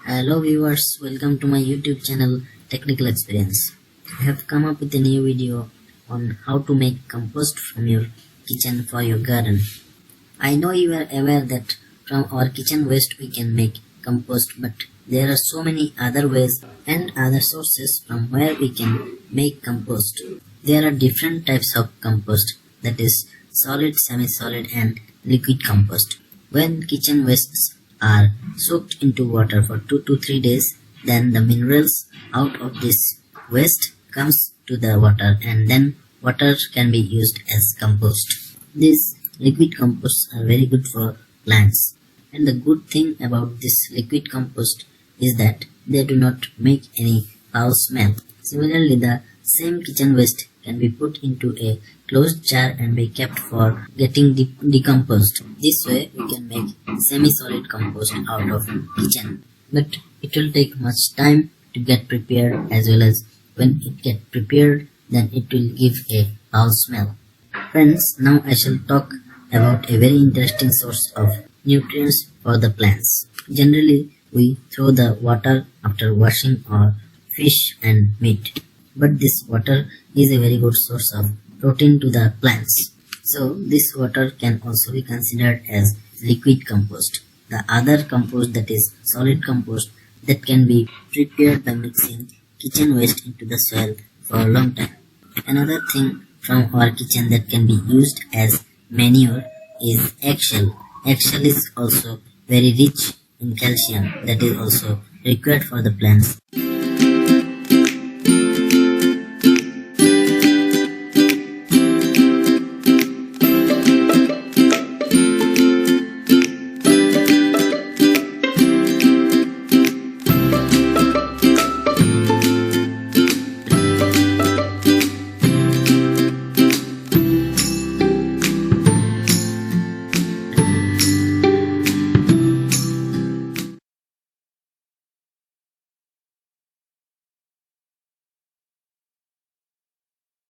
Hello viewers, welcome to my YouTube channel Technical Experience. I have come up with a new video on how to make compost from your kitchen for your garden. I know you are aware that from our kitchen waste we can make compost, but there are so many other ways and other sources from where we can make compost. There are different types of compost, that is solid, semi-solid and liquid compost. When kitchen wastes are soaked into water for 2 to 3 days, then the minerals out of this waste comes to the water and then water can be used as compost. These liquid composts are very good for plants, and the good thing about this liquid compost is that they do not make any foul smell. Similarly, the same kitchen waste can be put into a closed jar and be kept for getting decomposed. This way we can make semi-solid compost out of kitchen, but it will take much time to get prepared, as well as when it gets prepared then it will give a foul smell. Friends, now I shall talk about a very interesting source of nutrients for the plants. Generally we throw the water after washing our fish and meat, but this water is a very good source of protein to the plants. So this water can also be considered as liquid compost. The other compost, that is solid compost, that can be prepared by mixing kitchen waste into the soil for a long time. Another thing from our kitchen that can be used as manure is eggshell. Eggshell is also very rich in calcium, that is also required for the plants.